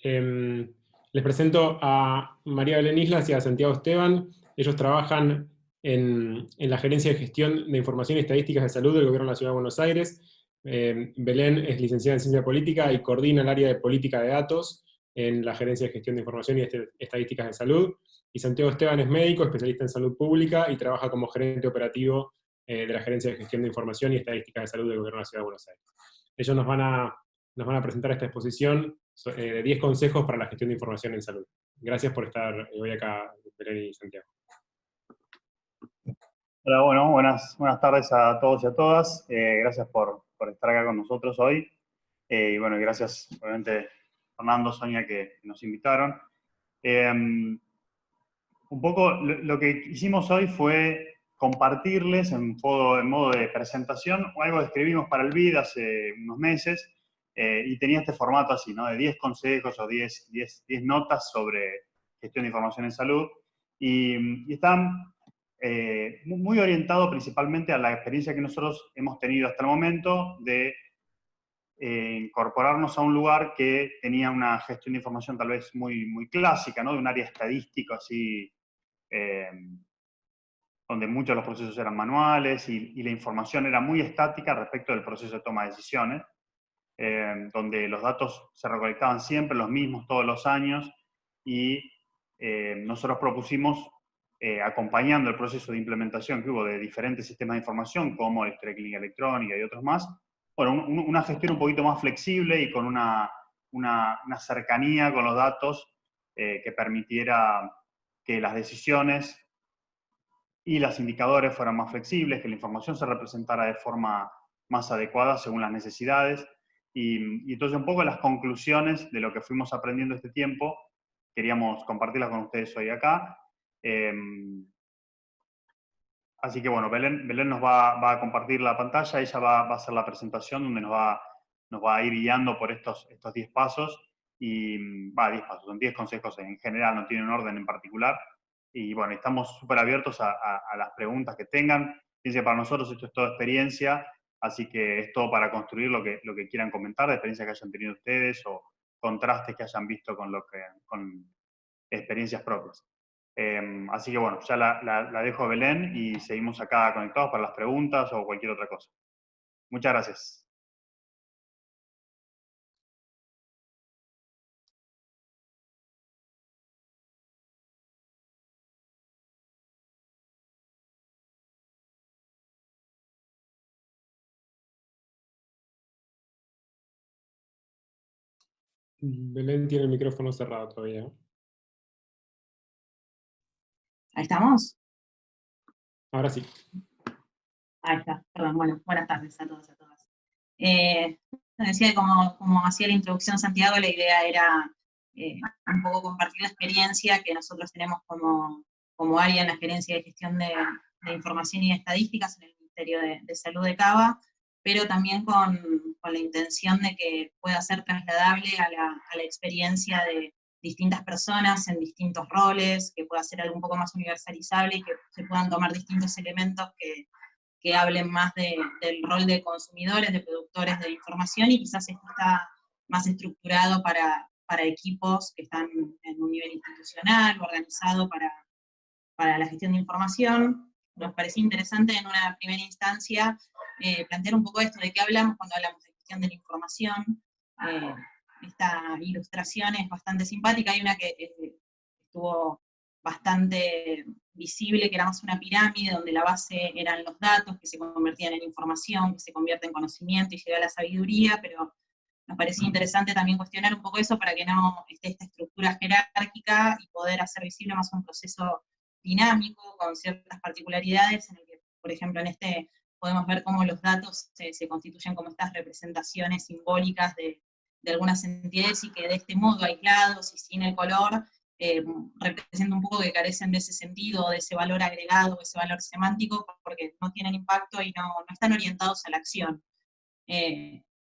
Les presento a María Belén Islas y a Santiago Esteban. Ellos trabajan en la Gerencia de Gestión de Información y Estadísticas de Salud del Gobierno de la Ciudad de Buenos Aires. Belén es licenciada en Ciencia Política y coordina el área de Política de Datos en la Gerencia de Gestión de Información y Estadísticas de Salud. Y Santiago Esteban es médico, especialista en salud pública y trabaja como gerente operativo de la Gerencia de Gestión de Información y Estadísticas de Salud del Gobierno de la Ciudad de Buenos Aires. Ellos nos van a presentar esta exposición de 10 consejos para la gestión de información en salud. Gracias por estar hoy acá, Belén y Santiago. Hola, bueno, buenas tardes a todos y a todas. Gracias por estar acá con nosotros hoy. Y bueno, gracias, obviamente, Fernando, Sonia, que nos invitaron. Un poco lo que hicimos hoy fue compartirles en modo de presentación algo que escribimos para el BID hace unos meses, y tenía este formato así, ¿no? De 10 consejos o 10 notas sobre gestión de información en salud, y están muy orientado principalmente a la experiencia que nosotros hemos tenido hasta el momento de incorporarnos a un lugar que tenía una gestión de información tal vez muy clásica, ¿no? De un área estadística así, donde muchos de los procesos eran manuales y la información era muy estática respecto del proceso de toma de decisiones, donde los datos se recolectaban siempre los mismos todos los años, y nosotros propusimos, acompañando el proceso de implementación que hubo de diferentes sistemas de información, como la historia clínica electrónica y otros más, bueno, una gestión un poquito más flexible y con una cercanía con los datos que permitiera que las decisiones y los indicadores fueran más flexibles, que la información se representara de forma más adecuada según las necesidades. Y entonces un poco las conclusiones de lo que fuimos aprendiendo este tiempo, queríamos compartirlas con ustedes hoy acá. Así que bueno, Belén nos va a compartir la pantalla, ella va a hacer la presentación donde nos va a ir guiando por estos 10 pasos, y 10 pasos, son 10 consejos en general, no tienen un orden en particular. Y bueno, estamos súper abiertos a las preguntas que tengan. Fíjense, para nosotros esto es toda experiencia, así que es todo para construir lo que quieran comentar, de experiencias que hayan tenido ustedes o contrastes que hayan visto con experiencias propias. Así que bueno, ya la dejo a Belén y seguimos acá conectados para las preguntas o cualquier otra cosa. Muchas gracias. Belén tiene el micrófono cerrado todavía. ¿Ahí estamos? Ahora sí. Ahí está, perdón, bueno, buenas tardes a todos y a todas. Decía que como hacía la introducción Santiago, la idea era un poco compartir la experiencia que nosotros tenemos como área en la Gerencia de Gestión de Información y Estadísticas en el Ministerio de Salud de Cava, pero también con la intención de que pueda ser trasladable a la experiencia de distintas personas en distintos roles, que pueda ser algo un poco más universalizable y que se puedan tomar distintos elementos que hablen más del rol de consumidores, de productores de información, y quizás esto está más estructurado para equipos que están en un nivel institucional, organizado para la gestión de información. Nos pareció interesante en una primera instancia plantear un poco esto, de qué hablamos cuando hablamos de gestión de la información. Esta ilustración es bastante simpática, hay una que estuvo bastante visible, que era más una pirámide, donde la base eran los datos, que se convertían en información, que se convierte en conocimiento y llega a la sabiduría, pero nos parecía interesante también cuestionar un poco eso para que no esté esta estructura jerárquica y poder hacer visible más un proceso dinámico, con ciertas particularidades, en el que, por ejemplo, en este podemos ver cómo los datos se constituyen como estas representaciones simbólicas de algunas entidades, y que de este modo, aislados y sin el color, representa un poco que carecen de ese sentido, de ese valor agregado, ese valor semántico, porque no tienen impacto y no están orientados a la acción.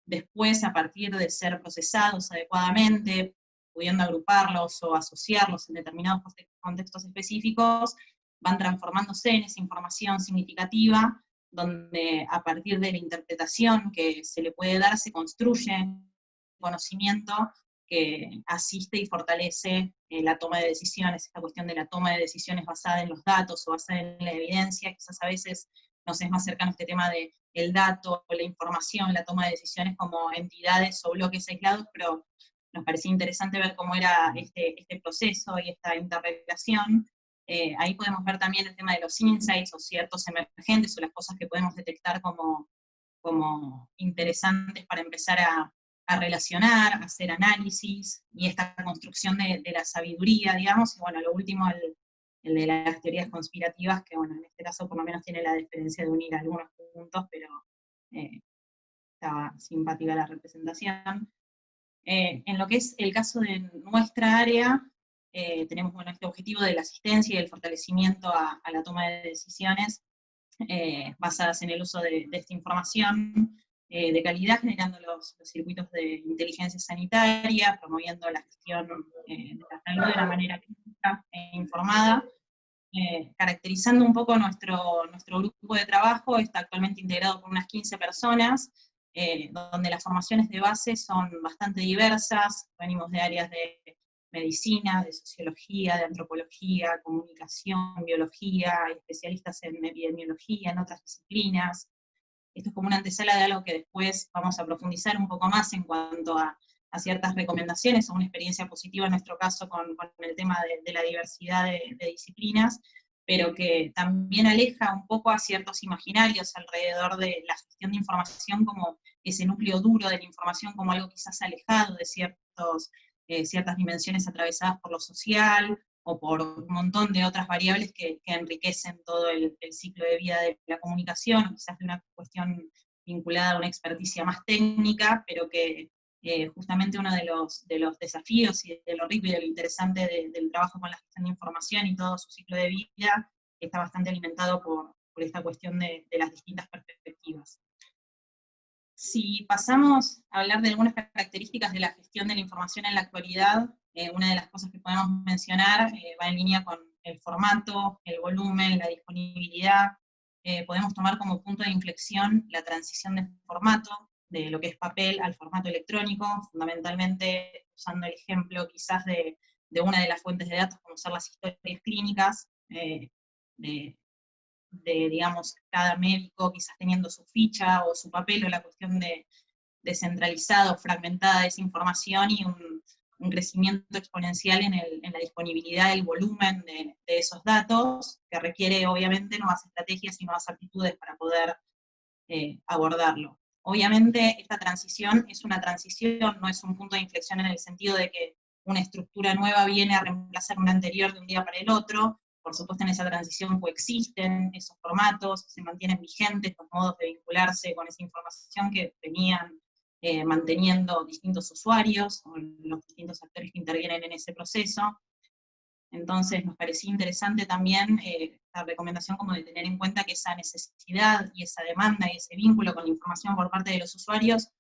Después, a partir de ser procesados adecuadamente, pudiendo agruparlos o asociarlos en determinados contextos específicos, van transformándose en esa información significativa, donde a partir de la interpretación que se le puede dar, se construye conocimiento que asiste y fortalece la toma de decisiones, esta cuestión de la toma de decisiones basada en los datos o basada en la evidencia. Quizás a veces nos es más cercano este tema de el dato, la información, la toma de decisiones como entidades o bloques aislados, pero nos parecía interesante ver cómo era este proceso y esta interrelación. Ahí podemos ver también el tema de los insights o ciertos emergentes o las cosas que podemos detectar como interesantes para empezar a relacionar, a hacer análisis, y esta construcción de la sabiduría, digamos, y bueno, lo último, el de las teorías conspirativas, que bueno, en este caso por lo menos tiene la diferencia de unir algunos puntos, pero estaba simpática la representación. En lo que es el caso de nuestra área, tenemos bueno, este objetivo de la asistencia y el fortalecimiento a la toma de decisiones, basadas en el uso de esta información de calidad, generando los circuitos de inteligencia sanitaria, promoviendo la gestión de la salud de una manera crítica e informada, caracterizando un poco nuestro grupo de trabajo. Está actualmente integrado por unas 15 personas, donde las formaciones de base son bastante diversas. Venimos de áreas de medicina, de sociología, de antropología, comunicación, biología, especialistas en epidemiología, en otras disciplinas. Esto es como una antesala de algo que después vamos a profundizar un poco más en cuanto a ciertas recomendaciones o una experiencia positiva en nuestro caso con el tema de la diversidad de disciplinas, pero que también aleja un poco a ciertos imaginarios alrededor de la gestión de información como ese núcleo duro de la información, como algo quizás alejado de ciertas dimensiones atravesadas por lo social, o por un montón de otras variables que enriquecen todo el ciclo de vida de la comunicación, o quizás de una cuestión vinculada a una experticia más técnica, pero que justamente uno de los desafíos y de lo rico y de lo interesante del trabajo con la gestión de información y todo su ciclo de vida está bastante alimentado por esta cuestión de las distintas perspectivas. Si pasamos a hablar de algunas características de la gestión de la información en la actualidad, una de las cosas que podemos mencionar va en línea con el formato, el volumen, la disponibilidad. Podemos tomar como punto de inflexión la transición de formato, de lo que es papel al formato electrónico, fundamentalmente usando el ejemplo quizás de una de las fuentes de datos, como son las historias clínicas, digamos, cada médico quizás teniendo su ficha o su papel, o la cuestión de descentralizada o fragmentada de esa información, y un crecimiento exponencial en la disponibilidad del volumen de esos datos, que requiere obviamente nuevas estrategias y nuevas actitudes para poder abordarlo. Obviamente esta transición es una transición, no es un punto de inflexión en el sentido de que una estructura nueva viene a reemplazar una anterior de un día para el otro. Por supuesto en esa transición coexisten esos formatos, se mantienen vigentes los modos de vincularse con esa información que venían manteniendo distintos usuarios, o los distintos actores que intervienen en ese proceso. Entonces nos parecía interesante también la recomendación como de tener en cuenta que esa necesidad y esa demanda y ese vínculo con la información por parte de los usuarios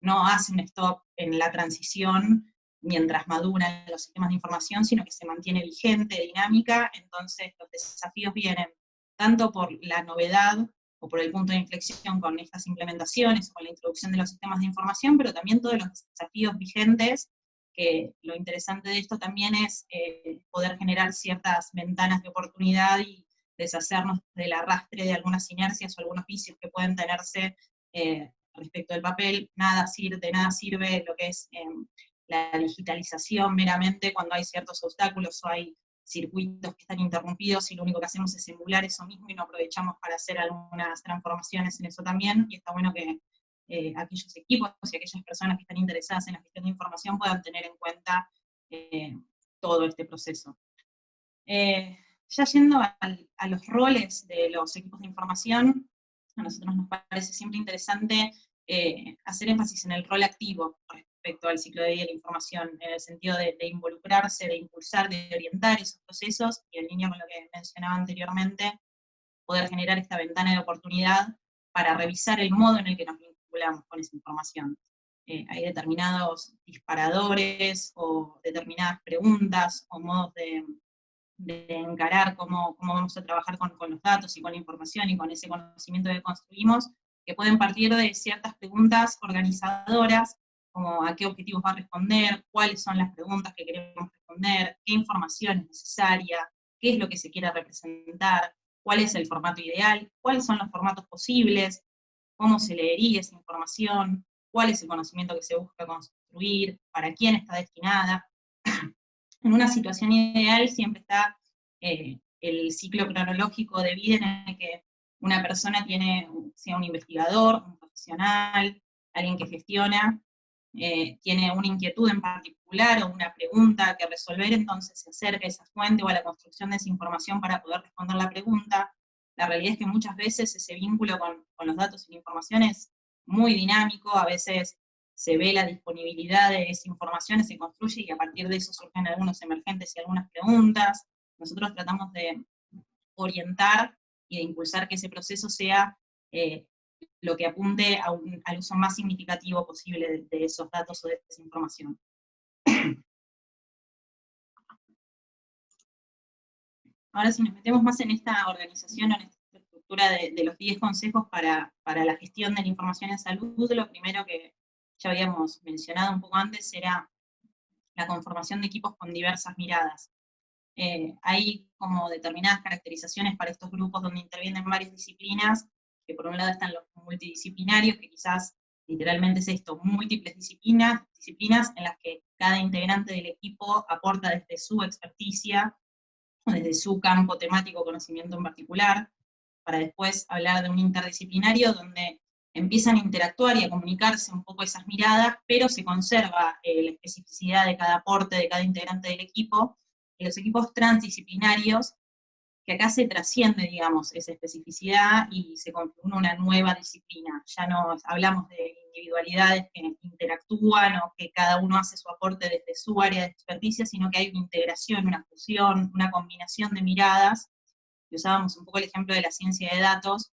no hace un stop en la transición mientras maduran los sistemas de información, sino que se mantiene vigente, dinámica. Entonces los desafíos vienen tanto por la novedad o por el punto de inflexión con estas implementaciones o con la introducción de los sistemas de información, pero también todos los desafíos vigentes, que lo interesante de esto también es poder generar ciertas ventanas de oportunidad y deshacernos del arrastre de algunas inercias o algunos vicios que pueden tenerse respecto al papel. De nada sirve lo que es la digitalización meramente cuando hay ciertos obstáculos o hay circuitos que están interrumpidos, y lo único que hacemos es emular eso mismo y no aprovechamos para hacer algunas transformaciones en eso también. Y está bueno que aquellos equipos y aquellas personas que están interesadas en la gestión de información puedan tener en cuenta todo este proceso. Ya yendo a los roles de los equipos de información, a nosotros nos parece siempre interesante hacer énfasis en el rol activo respecto al ciclo de vida de la información, en el sentido de involucrarse, de impulsar, de orientar esos procesos, y en línea con lo que mencionaba anteriormente, poder generar esta ventana de oportunidad para revisar el modo en el que nos vinculamos con esa información. Hay determinados disparadores o determinadas preguntas o modos de encarar cómo vamos a trabajar con los datos y con la información y con ese conocimiento que construimos, que pueden partir de ciertas preguntas organizadoras como a qué objetivos va a responder, cuáles son las preguntas que queremos responder, qué información es necesaria, qué es lo que se quiere representar, cuál es el formato ideal, cuáles son los formatos posibles, cómo se leería esa información, cuál es el conocimiento que se busca construir, para quién está destinada. En una situación ideal siempre está el ciclo cronológico de vida en el que una persona sea un investigador, un profesional, alguien que gestiona, tiene una inquietud en particular o una pregunta que resolver, entonces se acerca a esa fuente o a la construcción de esa información para poder responder la pregunta. La realidad es que muchas veces ese vínculo con los datos y la información es muy dinámico, a veces se ve la disponibilidad de esa información, se construye y a partir de eso surgen algunos emergentes y algunas preguntas. Nosotros tratamos de orientar y de impulsar que ese proceso sea lo que apunte al uso más significativo posible de esos datos o de esa información. Ahora, si nos metemos más en esta organización o en esta estructura de los 10 consejos para la gestión de la información en salud, lo primero que ya habíamos mencionado un poco antes era la conformación de equipos con diversas miradas. Hay como determinadas caracterizaciones para estos grupos donde intervienen varias disciplinas, que por un lado están los multidisciplinarios, que quizás literalmente es esto, múltiples disciplinas en las que cada integrante del equipo aporta desde su experticia, o desde su campo temático o conocimiento en particular, para después hablar de un interdisciplinario donde empiezan a interactuar y a comunicarse un poco esas miradas, pero se conserva la especificidad de cada aporte de cada integrante del equipo, y los equipos transdisciplinarios, que acá se trasciende, digamos, esa especificidad y se configura una nueva disciplina. Ya no hablamos de individualidades que interactúan o que cada uno hace su aporte desde su área de experticia, sino que hay una integración, una fusión, una combinación de miradas. Y usábamos un poco el ejemplo de la ciencia de datos,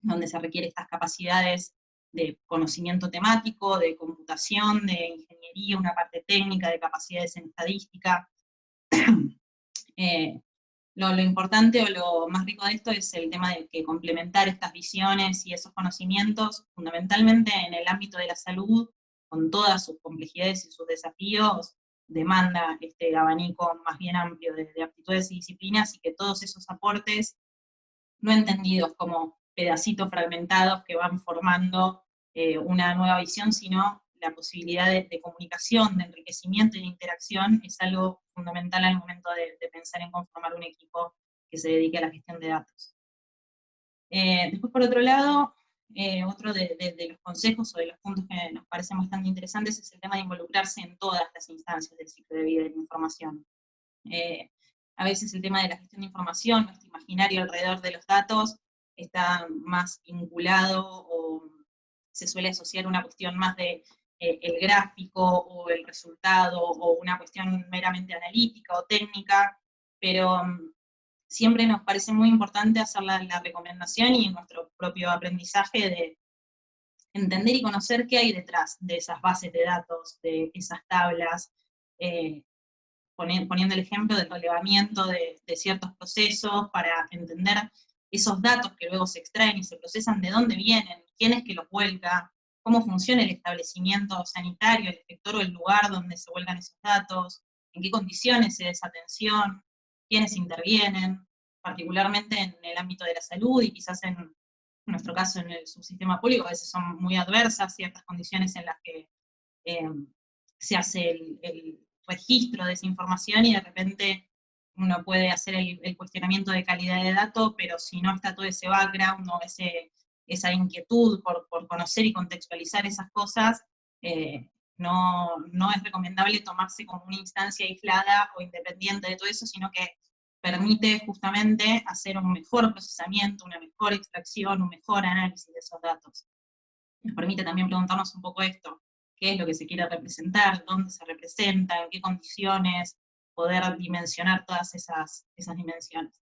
donde se requieren estas capacidades de conocimiento temático, de computación, de ingeniería, una parte técnica, de capacidades en estadística. Lo importante o lo más rico de esto es el tema de que complementar estas visiones y esos conocimientos, fundamentalmente en el ámbito de la salud, con todas sus complejidades y sus desafíos, demanda este abanico más bien amplio de aptitudes y disciplinas, y que todos esos aportes, no entendidos como pedacitos fragmentados que van formando una nueva visión, sino la posibilidad de comunicación, de enriquecimiento y de interacción, es algo fundamental al momento de pensar en conformar un equipo que se dedique a la gestión de datos. Después, por otro lado, otro de los consejos o de los puntos que nos parecen bastante interesantes es el tema de involucrarse en todas las instancias del ciclo de vida de la información. A veces el tema de la gestión de información, nuestro imaginario alrededor de los datos, está más vinculado o se suele asociar una cuestión más de el gráfico o el resultado o una cuestión meramente analítica o técnica, pero siempre nos parece muy importante hacer la recomendación y en nuestro propio aprendizaje de entender y conocer qué hay detrás de esas bases de datos, de esas tablas, poniendo el ejemplo del relevamiento de ciertos procesos para entender esos datos que luego se extraen y se procesan, de dónde vienen, quién es que los vuelca, cómo funciona el establecimiento sanitario, el efector o el lugar donde se vuelcan esos datos, en qué condiciones se da esa atención, quiénes intervienen, particularmente en el ámbito de la salud y quizás en nuestro caso en el subsistema público, a veces son muy adversas ciertas condiciones en las que se hace el registro de esa información y de repente uno puede hacer el cuestionamiento de calidad de datos, pero si no está todo ese background o esa inquietud por conocer y contextualizar esas cosas, no es recomendable tomarse como una instancia aislada o independiente de todo eso, sino que permite justamente hacer un mejor procesamiento, una mejor extracción, un mejor análisis de esos datos. Nos permite también preguntarnos un poco esto, qué es lo que se quiere representar, dónde se representa, en qué condiciones, poder dimensionar todas esas dimensiones.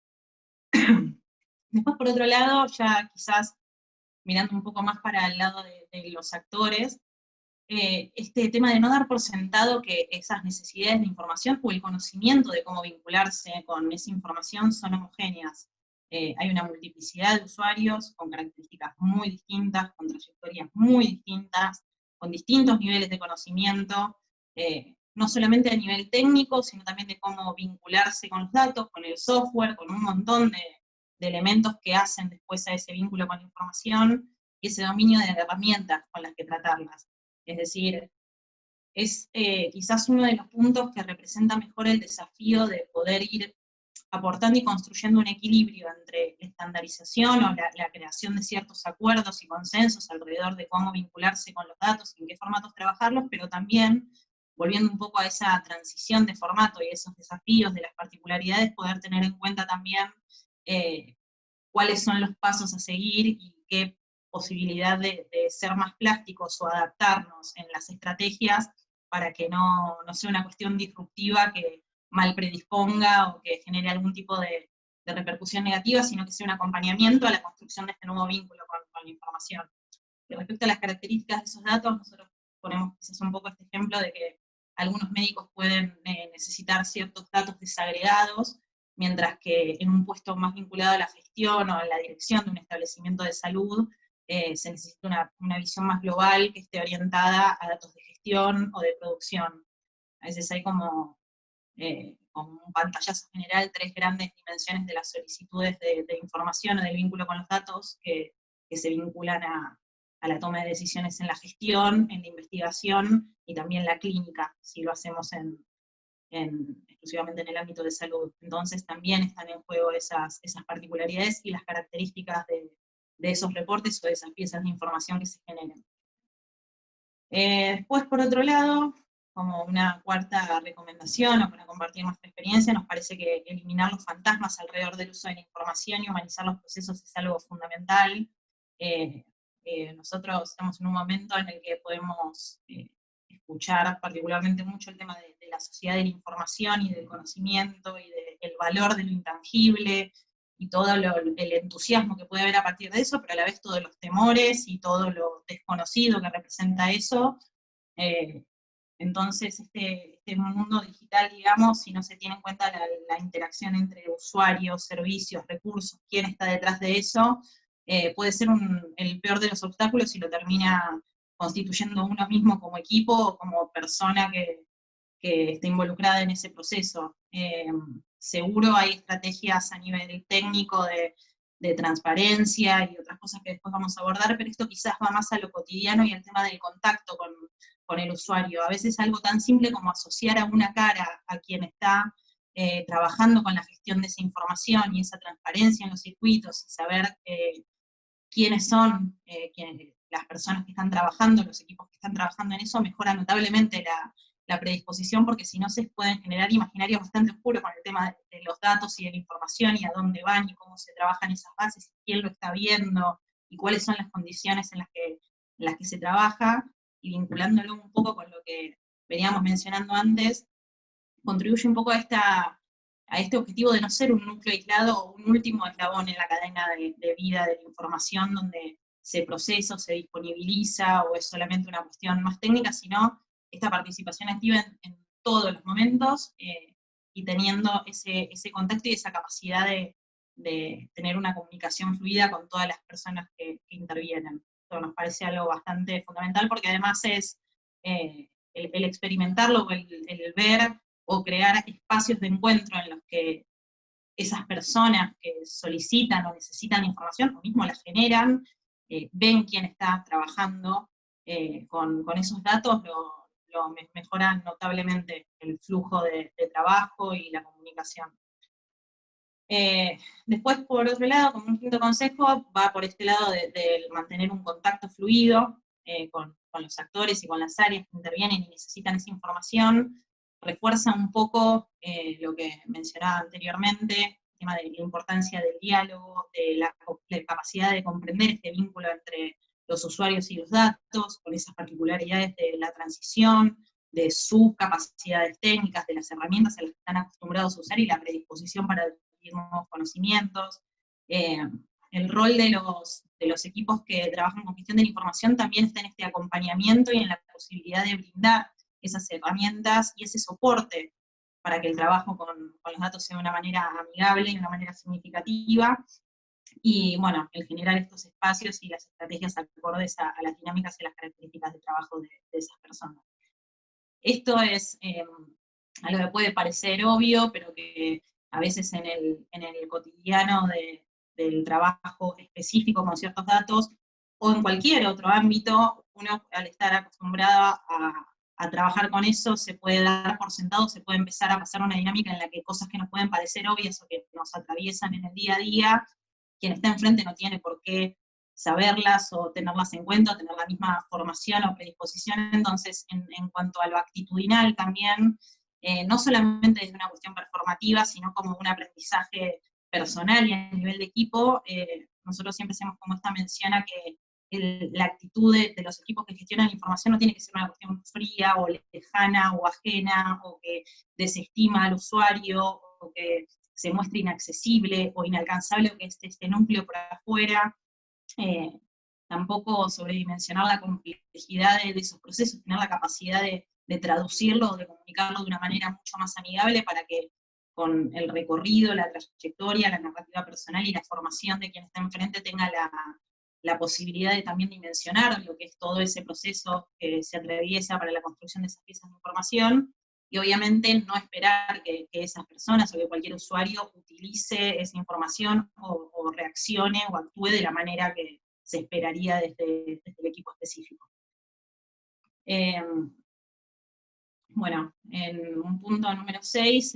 Después, por otro lado, ya quizás mirando un poco más para el lado de los actores, este tema de no dar por sentado que esas necesidades de información o el conocimiento de cómo vincularse con esa información son homogéneas. Hay una multiplicidad de usuarios con características muy distintas, con trayectorias muy distintas, con distintos niveles de conocimiento, no solamente a nivel técnico, sino también de cómo vincularse con los datos, con el software, con un montón de elementos que hacen después a ese vínculo con la información, y ese dominio de herramientas con las que tratarlas. Es decir, es quizás uno de los puntos que representa mejor el desafío de poder ir aportando y construyendo un equilibrio entre la estandarización o la creación de ciertos acuerdos y consensos alrededor de cómo vincularse con los datos y en qué formatos trabajarlos, pero también, volviendo un poco a esa transición de formato y esos desafíos de las particularidades, poder tener en cuenta también cuáles son los pasos a seguir y qué posibilidad de ser más plásticos o adaptarnos en las estrategias para que no sea una cuestión disruptiva que mal predisponga o que genere algún tipo de repercusión negativa, sino que sea un acompañamiento a la construcción de este nuevo vínculo con la información. Y respecto a las características de esos datos, nosotros ponemos quizás un poco este ejemplo de que algunos médicos pueden necesitar ciertos datos desagregados, mientras que en un puesto más vinculado a la gestión o a la dirección de un establecimiento de salud, se necesita una visión más global que esté orientada a datos de gestión o de producción. A veces hay como un pantallazo general, 3 grandes dimensiones de las solicitudes de información o del vínculo con los datos que se vinculan a la toma de decisiones en la gestión, en la investigación y también la clínica, si lo hacemos exclusivamente en el ámbito de salud. Entonces también están en juego esas particularidades y las características de esos reportes o de esas piezas de información que se generen. Después, por otro lado, como una cuarta recomendación, o para compartir nuestra experiencia, nos parece que eliminar los fantasmas alrededor del uso de la información y humanizar los procesos es algo fundamental. Nosotros estamos en un momento en el que podemos escuchar particularmente mucho el tema de la sociedad de la información y del conocimiento y del valor de lo intangible, y todo el entusiasmo que puede haber a partir de eso, pero a la vez todos los temores y todo lo desconocido que representa eso. Entonces, este mundo digital, digamos, si no se tiene en cuenta la interacción entre usuarios, servicios, recursos, quién está detrás de eso, puede ser el peor de los obstáculos y lo termina constituyendo uno mismo como equipo o como persona que esté involucrada en ese proceso. Seguro hay estrategias a nivel técnico de transparencia y otras cosas que después vamos a abordar, pero esto quizás va más a lo cotidiano y al tema del contacto con el usuario. A veces algo tan simple como asociar a una cara a quien está trabajando con la gestión de esa información y esa transparencia en los circuitos, y saber quiénes son las personas que están trabajando, los equipos que están trabajando en eso, mejora notablemente la predisposición, porque si no se pueden generar imaginarios bastante oscuros con el tema de los datos y de la información, y a dónde van, y cómo se trabajan esas bases, y quién lo está viendo, y cuáles son las condiciones en las que se trabaja, y vinculándolo un poco con lo que veníamos mencionando antes, contribuye un poco a este objetivo de no ser un núcleo aislado o un último eslabón en la cadena de vida de la información, donde se procesa o se disponibiliza, o es solamente una cuestión más técnica, sino esta participación activa en todos los momentos, y teniendo ese contacto y esa capacidad de tener una comunicación fluida con todas las personas que intervienen. Esto nos parece algo bastante fundamental, porque además es el experimentarlo, o el ver o crear espacios de encuentro en los que esas personas que solicitan o necesitan información, o mismo la generan, ven quién está trabajando con esos datos, lo mejoran notablemente el flujo de trabajo y la comunicación. Después, por otro lado, como un quinto consejo, va por este lado de mantener un contacto fluido con los actores y con las áreas que intervienen y necesitan esa información. Refuerza un poco lo que mencionaba anteriormente, el tema de la importancia del diálogo, de la capacidad de comprender este vínculo entre los usuarios y los datos, con esas particularidades de la transición, de sus capacidades técnicas, de las herramientas a las que están acostumbrados a usar y la predisposición para adquirir nuevos conocimientos. El rol de los equipos que trabajan con gestión de la información también está en este acompañamiento y en la posibilidad de brindar esas herramientas y ese soporte para que el trabajo con los datos sea de una manera amigable y de una manera significativa, y bueno, el generar estos espacios y las estrategias acordes a las dinámicas y las características de trabajo de esas personas. Esto es algo que puede parecer obvio, pero que a veces en el cotidiano del trabajo específico con ciertos datos, o en cualquier otro ámbito, uno al estar acostumbrado a trabajar con eso, se puede dar por sentado, se puede empezar a pasar una dinámica en la que cosas que nos pueden parecer obvias o que nos atraviesan en el día a día, quien está enfrente no tiene por qué saberlas o tenerlas en cuenta, o tener la misma formación o predisposición. Entonces, en cuanto a lo actitudinal también, no solamente desde una cuestión performativa, sino como un aprendizaje personal y a nivel de equipo, nosotros siempre hacemos como esta mención a que la actitud de los equipos que gestionan la información no tiene que ser una cuestión fría o lejana o ajena o que desestima al usuario o que se muestre inaccesible o inalcanzable o que esté este núcleo por afuera. Tampoco sobredimensionar la complejidad de esos procesos, tener la capacidad de traducirlo o de comunicarlo de una manera mucho más amigable para que con el recorrido, la trayectoria, la narrativa personal y la formación de quien está enfrente tenga la posibilidad de también dimensionar lo que es todo ese proceso que se atraviesa para la construcción de esas piezas de información, y obviamente no esperar que esas personas o que cualquier usuario utilice esa información o reaccione o actúe de la manera que se esperaría desde el equipo específico. Bueno, en un punto número 6,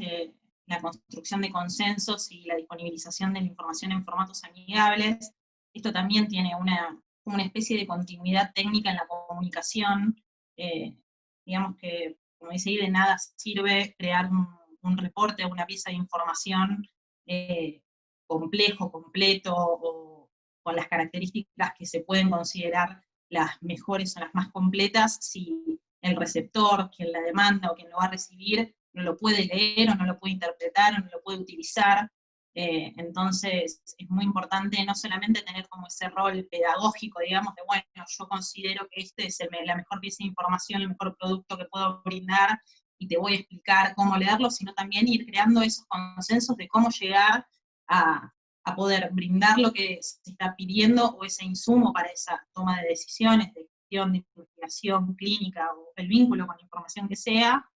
la construcción de consensos y la disponibilización de la información en formatos amigables. Esto también tiene una especie de continuidad técnica en la comunicación. Digamos que, como dice ahí, de nada sirve crear un reporte o una pieza de información complejo, completo, o con las características que se pueden considerar las mejores o las más completas, si el receptor, quien la demanda o quien lo va a recibir, no lo puede leer o no lo puede interpretar o no lo puede utilizar. Entonces es muy importante no solamente tener como ese rol pedagógico, digamos, de bueno, yo considero que este es la mejor pieza de información, el mejor producto que puedo brindar, y te voy a explicar cómo leerlo, sino también ir creando esos consensos de cómo llegar a poder brindar lo que se está pidiendo o ese insumo para esa toma de decisiones, de investigación clínica o el vínculo con la información que sea,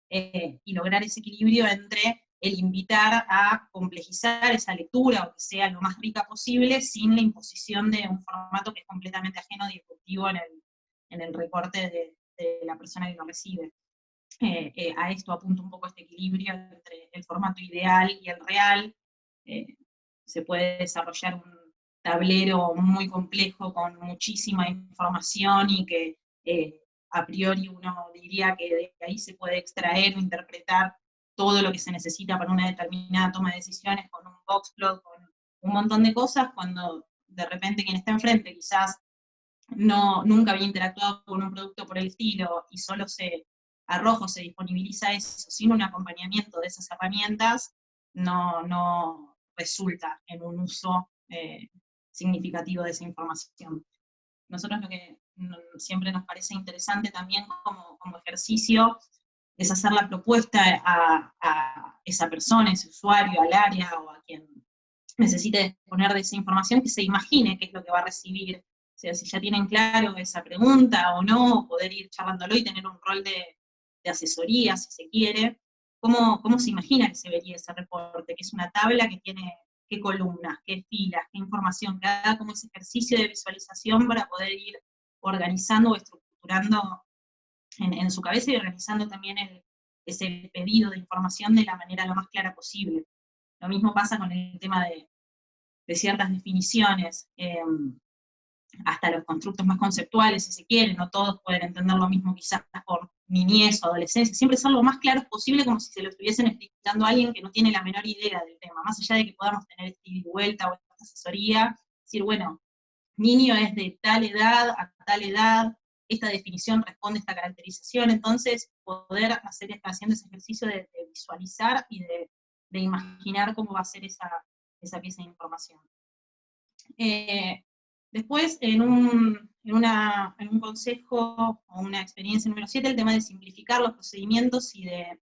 y lograr ese equilibrio entre el invitar a complejizar esa lectura o que sea lo más rica posible sin la imposición de un formato que es completamente ajeno, disruptivo en el recorte de la persona que lo recibe. A esto apunta un poco este equilibrio entre el formato ideal y el real. Se puede desarrollar un tablero muy complejo con muchísima información y que a priori uno diría que de ahí se puede extraer o interpretar todo lo que se necesita para una determinada toma de decisiones con un boxplot, con un montón de cosas, cuando de repente quien está enfrente quizás nunca había interactuado con un producto por el estilo y solo se arroja o se disponibiliza eso sin un acompañamiento de esas herramientas, no resulta en un uso significativo de esa información. Nosotros lo que siempre nos parece interesante también como ejercicio es hacer la propuesta a esa persona, ese usuario, al área o a quien necesite disponer de esa información, que se imagine qué es lo que va a recibir. O sea, si ya tienen claro esa pregunta o no, poder ir charlándolo y tener un rol de asesoría, si se quiere. ¿Cómo se imagina que se vería ese reporte? Que es una tabla que tiene qué columnas, qué filas, qué información, que haga como ese ejercicio de visualización para poder ir organizando o estructurando en su cabeza y organizando también ese pedido de información de la manera lo más clara posible. Lo mismo pasa con el tema de ciertas definiciones, hasta los constructos más conceptuales, si se quiere, no todos pueden entender lo mismo quizás por niñez o adolescencia, siempre ser lo más claros posible, como si se lo estuviesen explicando a alguien que no tiene la menor idea del tema, más allá de que podamos tener esta ida y vuelta o esta asesoría, decir, bueno, niño es de tal edad a tal edad, esta definición responde a esta caracterización, entonces poder haciendo ese ejercicio de visualizar y de imaginar cómo va a ser esa pieza de información. Después, en un consejo o una experiencia número 7, el tema de simplificar los procedimientos y de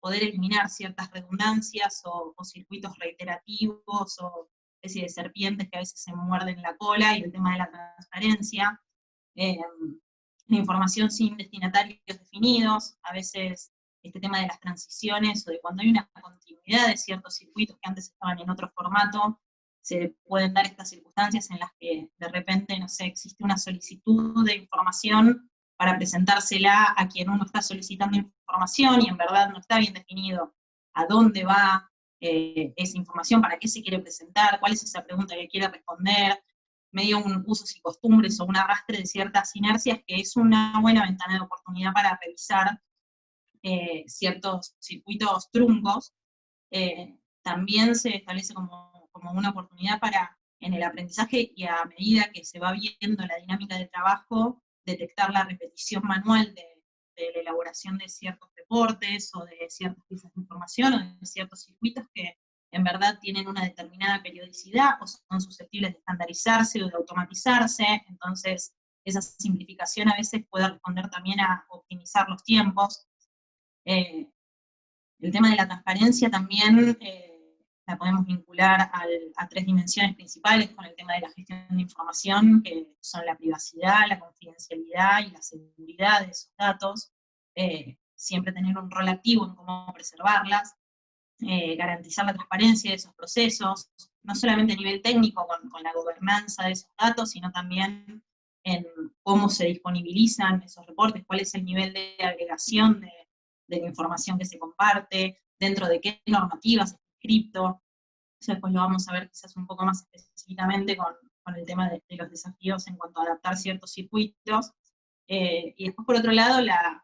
poder eliminar ciertas redundancias o circuitos reiterativos o especie de serpientes que a veces se muerden la cola, y el tema de la transparencia, la información sin destinatarios definidos, a veces este tema de las transiciones, o de cuando hay una continuidad de ciertos circuitos que antes estaban en otro formato, se pueden dar estas circunstancias en las que de repente, no sé, existe una solicitud de información para presentársela a quien uno está solicitando información, y en verdad no está bien definido a dónde va esa información, para qué se quiere presentar, cuál es esa pregunta que quiere responder, medio un usos y costumbres o un arrastre de ciertas inercias, que es una buena ventana de oportunidad para revisar ciertos circuitos truncos. También se establece como una oportunidad para, en el aprendizaje, y a medida que se va viendo la dinámica de trabajo, detectar la repetición manual de la elaboración de ciertos reportes, o de ciertas piezas de información, o de ciertos circuitos que en verdad tienen una determinada periodicidad, o son susceptibles de estandarizarse o de automatizarse. Entonces, esa simplificación a veces puede responder también a optimizar los tiempos. El tema de la transparencia también la podemos vincular a 3 dimensiones principales con el tema de la gestión de información, que son la privacidad, la confidencialidad y la seguridad de esos datos. Siempre tener un rol activo en cómo preservarlas, garantizar la transparencia de esos procesos, no solamente a nivel técnico con la gobernanza de esos datos, sino también en cómo se disponibilizan esos reportes, cuál es el nivel de agregación de la información que se comparte, dentro de qué normativas está inscrito. Eso después lo vamos a ver quizás un poco más específicamente con el tema de los desafíos en cuanto a adaptar ciertos circuitos. Y después, por otro lado, la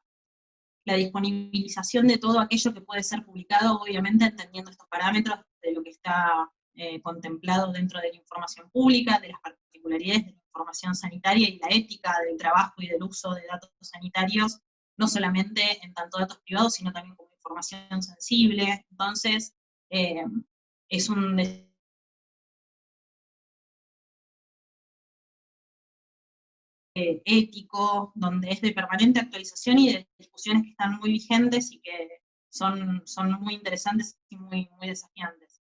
disponibilización de todo aquello que puede ser publicado, obviamente entendiendo estos parámetros de lo que está contemplado dentro de la información pública, de las particularidades de la información sanitaria y la ética del trabajo y del uso de datos sanitarios, no solamente en tanto datos privados, sino también como información sensible. Entonces, es un ético, donde es de permanente actualización y de discusiones que están muy vigentes y que son muy interesantes y muy desafiantes.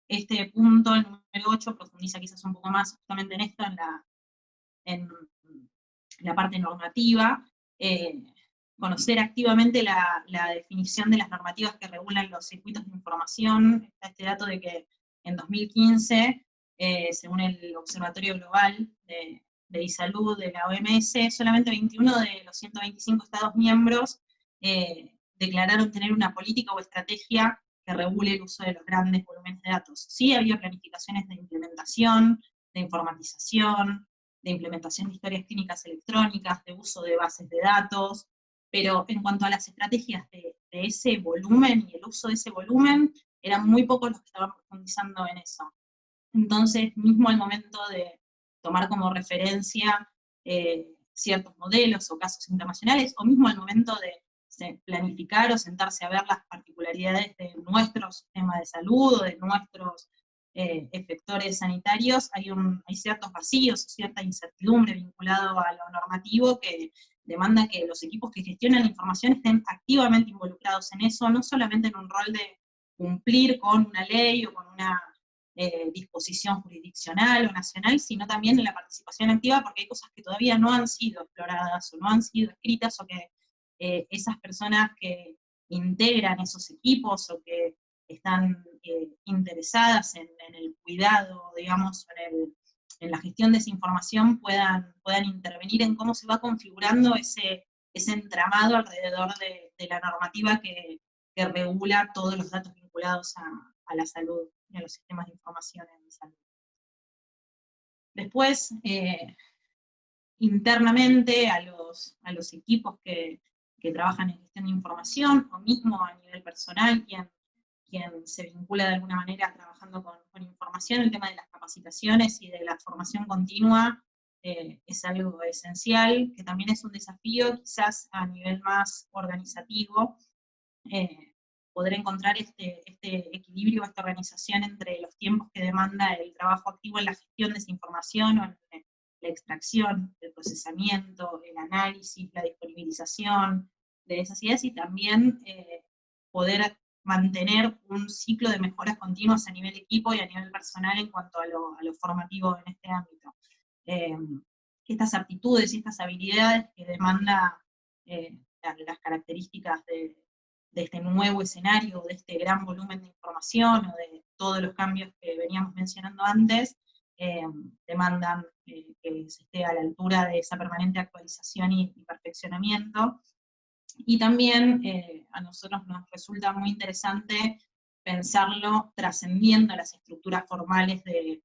Este punto, el número 8, profundiza quizás un poco más justamente en esto, en la parte normativa, conocer activamente la definición de las normativas que regulan los circuitos de información. Está este dato de que en 2015, según el Observatorio Global de e-Salud de la OMS, solamente 21 de los 125 Estados miembros declararon tener una política o estrategia que regule el uso de los grandes volúmenes de datos. Sí había planificaciones de implementación, de informatización, de implementación de historias clínicas electrónicas, de uso de bases de datos, pero en cuanto a las estrategias de ese volumen y el uso de ese volumen, eran muy pocos los que estaban profundizando en eso. Entonces, mismo al momento de tomar como referencia ciertos modelos o casos internacionales, o mismo al momento de planificar o sentarse a ver las particularidades de nuestro sistema de salud o de nuestros efectores sanitarios, hay ciertos vacíos, cierta incertidumbre vinculado a lo normativo que demanda que los equipos que gestionan la información estén activamente involucrados en eso, no solamente en un rol de cumplir con una ley o con una disposición jurisdiccional o nacional, sino también en la participación activa, porque hay cosas que todavía no han sido exploradas o no han sido escritas, o que esas personas que integran esos equipos o que están interesadas en el cuidado, digamos, en la gestión de esa información, puedan intervenir en cómo se va configurando ese entramado alrededor de la normativa que regula todos los datos vinculados a la salud y a los sistemas de información en salud. Después, internamente, a los equipos que trabajan en gestión de información, o mismo a nivel personal, quien se vincula de alguna manera trabajando con información, el tema de las capacitaciones y de la formación continua es algo esencial, que también es un desafío quizás a nivel más organizativo, poder encontrar este equilibrio, esta organización entre los tiempos que demanda el trabajo activo en la gestión de esa información, o en la extracción, el procesamiento, el análisis, la disponibilización de esas ideas, y también poder mantener un ciclo de mejoras continuas a nivel equipo y a nivel personal en cuanto a lo formativo en este ámbito. Estas aptitudes y estas habilidades que demanda las características de este nuevo escenario, de este gran volumen de información, o de todos los cambios que veníamos mencionando antes, demandan que se esté a la altura de esa permanente actualización y perfeccionamiento. Y también a nosotros nos resulta muy interesante pensarlo trascendiendo las estructuras formales de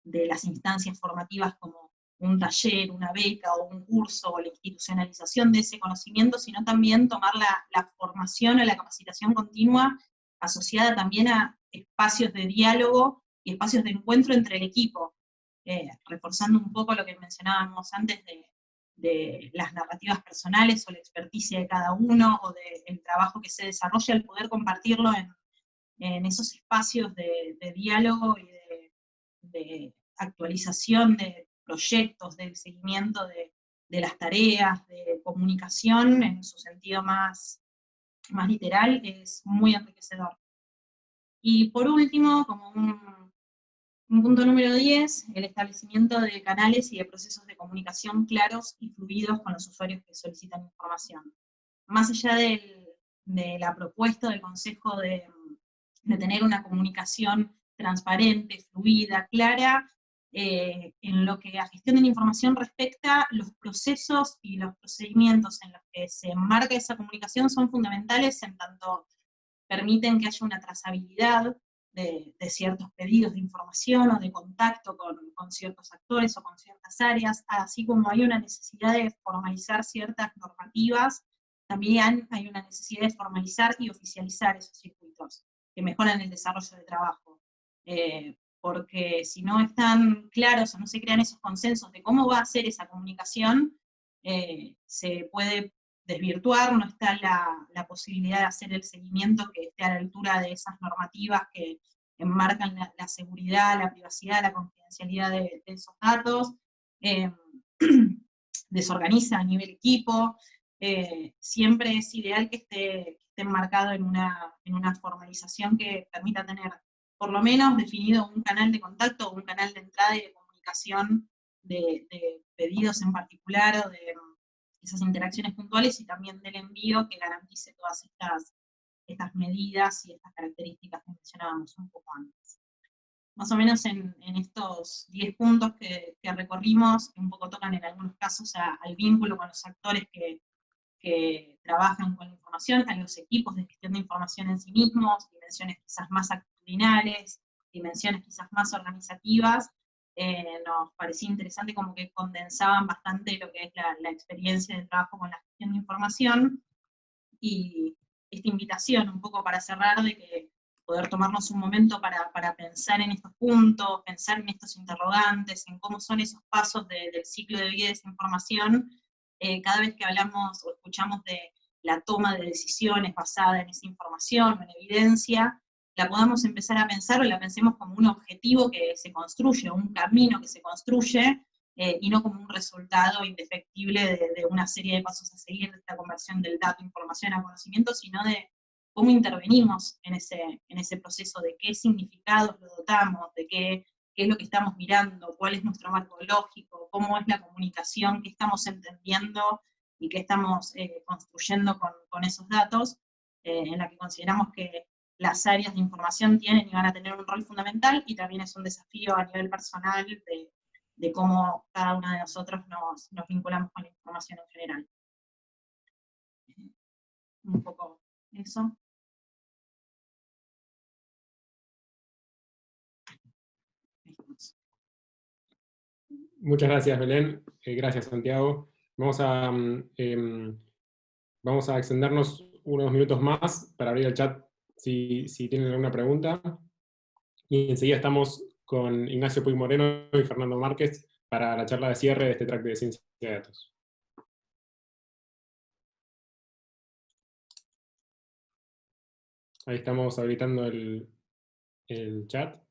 las instancias formativas como un taller, una beca o un curso, o la institucionalización de ese conocimiento, sino también tomar la formación o la capacitación continua asociada también a espacios de diálogo y espacios de encuentro entre el equipo, reforzando un poco lo que mencionábamos antes de las narrativas personales o la experticia de cada uno, o del trabajo que se desarrolla, el poder compartirlo en esos espacios de diálogo y de actualización de proyectos, del seguimiento de las tareas, de comunicación en su sentido más literal, es muy enriquecedor. Y por último, como un punto número 10, el establecimiento de canales y de procesos de comunicación claros y fluidos con los usuarios que solicitan información. Más allá de la propuesta del Consejo de tener una comunicación transparente, fluida, clara, en lo que a gestión de la información respecta, los procesos y los procedimientos en los que se enmarca esa comunicación son fundamentales, en tanto permiten que haya una trazabilidad de ciertos pedidos de información o de contacto con ciertos actores o con ciertas áreas, así como hay una necesidad de formalizar ciertas normativas, también hay una necesidad de formalizar y oficializar esos circuitos, que mejoran el desarrollo de trabajo. Porque si no están claros o no se crean esos consensos de cómo va a ser esa comunicación, se puede desvirtuar, no está la posibilidad de hacer el seguimiento que esté a la altura de esas normativas que enmarcan la seguridad, la privacidad, la confidencialidad de esos datos, desorganiza a nivel equipo, siempre es ideal que esté enmarcado en una formalización que permita tener por lo menos definido un canal de contacto o un canal de entrada y de comunicación de pedidos en particular, o de esas interacciones puntuales, y también del envío que garantice todas estas medidas y estas características que mencionábamos un poco antes. Más o menos en estos 10 puntos que recorrimos, que un poco tocan en algunos casos al vínculo con los actores que trabajan con la información, a los equipos de gestión de información en sí mismos, dimensiones quizás más actitudinales, dimensiones quizás más organizativas, nos parecía interesante como que condensaban bastante lo que es la experiencia del trabajo con la gestión de información, y esta invitación un poco para cerrar, de que poder tomarnos un momento para pensar en estos puntos, pensar en estos interrogantes, en cómo son esos pasos del ciclo de vida de esa información, cada vez que hablamos o escuchamos de la toma de decisiones basada en esa información o en evidencia, la podamos empezar a pensar, o la pensemos como un objetivo que se construye, un camino que se construye, y no como un resultado indefectible de una serie de pasos a seguir de esta conversión del dato, información a conocimiento, sino de cómo intervenimos en ese proceso, de qué significados lo dotamos, de qué es lo que estamos mirando, cuál es nuestro marco lógico, cómo es la comunicación, qué estamos entendiendo y qué estamos construyendo con esos datos, en la que consideramos que las áreas de información tienen y van a tener un rol fundamental, y también es un desafío a nivel personal de cómo cada uno de nosotros nos vinculamos con la información en general. Un poco eso. Muchas gracias, Belén. Gracias, Santiago. Vamos a extendernos unos minutos más para abrir el chat si tienen alguna pregunta. Y enseguida estamos con Ignacio Puig Moreno y Fernando Márquez para la charla de cierre de este track de ciencia de datos. Ahí estamos habilitando el chat.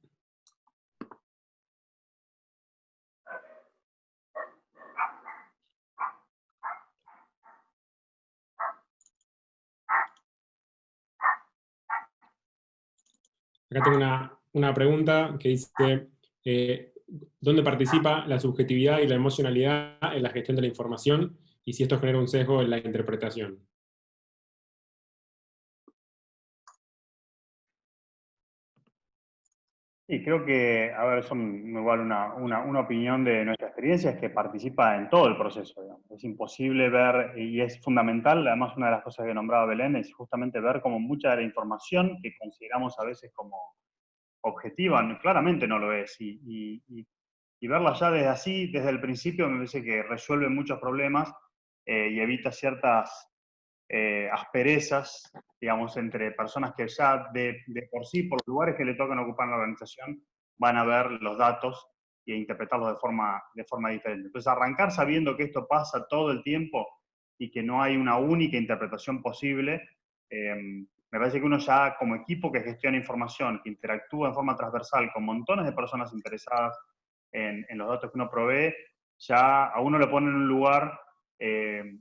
Acá tengo una pregunta que dice, ¿dónde participa la subjetividad y la emocionalidad en la gestión de la información? Y si esto genera un sesgo en la interpretación. Y creo que, a ver, son igual una opinión de nuestra experiencia, es que participa en todo el proceso, digamos. Es imposible ver, y es fundamental, además una de las cosas que nombraba Belén, es justamente ver como mucha de la información que consideramos a veces como objetiva, claramente no lo es, y verla ya desde así, desde el principio, me parece que resuelve muchos problemas y evita ciertas asperezas, digamos, entre personas que ya de por sí, por los lugares que le tocan ocupar en la organización, van a ver los datos e interpretarlos de forma diferente. Entonces, arrancar sabiendo que esto pasa todo el tiempo y que no hay una única interpretación posible, me parece que uno ya como equipo que gestiona información, que interactúa en forma transversal con montones de personas interesadas en los datos que uno provee, ya a uno le pone en un lugar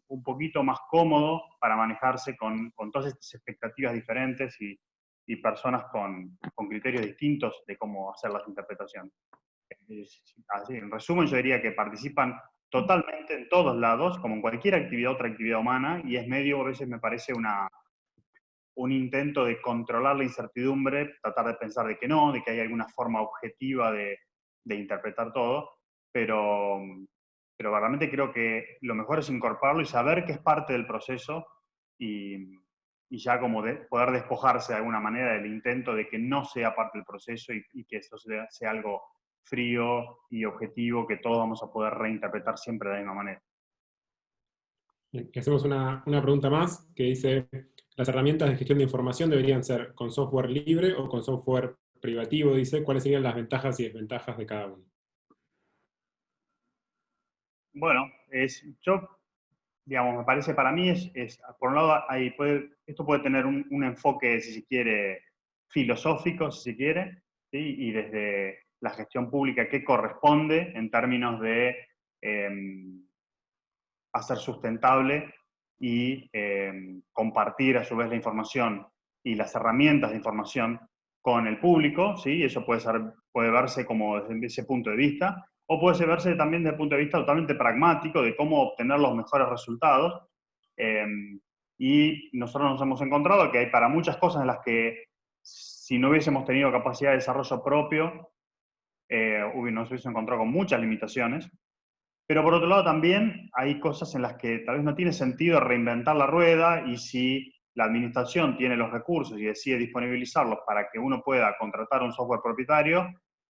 un poquito más cómodo para manejarse con todas estas expectativas diferentes y personas con criterios distintos de cómo hacer las interpretaciones. Así, en resumen, yo diría que participan totalmente en todos lados, como en cualquier actividad, otra actividad humana, y es medio, a veces me parece un intento de controlar la incertidumbre, tratar de pensar de que no, de que hay alguna forma objetiva de interpretar todo, pero, pero realmente creo que lo mejor es incorporarlo y saber que es parte del proceso y ya como poder despojarse de alguna manera del intento de que no sea parte del proceso y que eso sea algo frío y objetivo que todos vamos a poder reinterpretar siempre de la misma manera. Bien, y hacemos una pregunta más que dice, ¿las herramientas de gestión de información deberían ser con software libre o con software privativo? Dice, ¿cuáles serían las ventajas y desventajas de cada uno? Bueno, digamos, me parece para mí por un lado, esto puede tener un enfoque, si se quiere, filosófico, si se quiere, ¿sí? Y desde la gestión pública que corresponde en términos de hacer sustentable y compartir a su vez la información y las herramientas de información con el público, ¿sí? Eso puede verse como desde ese punto de vista, o puede verse también desde el punto de vista totalmente pragmático de cómo obtener los mejores resultados. Y nosotros nos hemos encontrado que hay para muchas cosas en las que si no hubiésemos tenido capacidad de desarrollo propio, nos hubiésemos encontrado con muchas limitaciones. Pero por otro lado también hay cosas en las que tal vez no tiene sentido reinventar la rueda y si la administración tiene los recursos y decide disponibilizarlos para que uno pueda contratar un software propietario,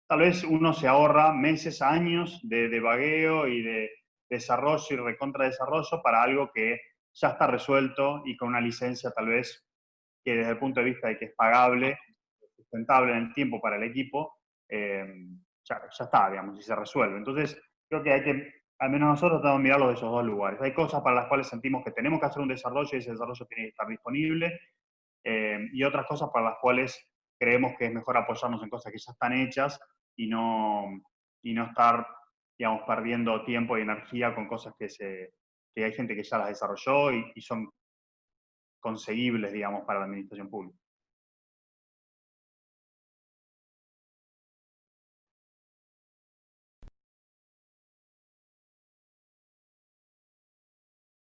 tal vez uno se ahorra meses, años de vagueo y de desarrollo y recontradesarrollo para algo que ya está resuelto y con una licencia tal vez que desde el punto de vista de que es pagable, sustentable en el tiempo para el equipo, ya está, digamos, y se resuelve. Entonces, creo que hay que, al menos nosotros tenemos que mirarlo de esos dos lugares. Hay cosas para las cuales sentimos que tenemos que hacer un desarrollo y ese desarrollo tiene que estar disponible, y otras cosas para las cuales creemos que es mejor apoyarnos en cosas que ya están hechas y no estar, digamos, perdiendo tiempo y energía con cosas que hay gente que ya las desarrolló y son conseguibles, digamos, para la administración pública.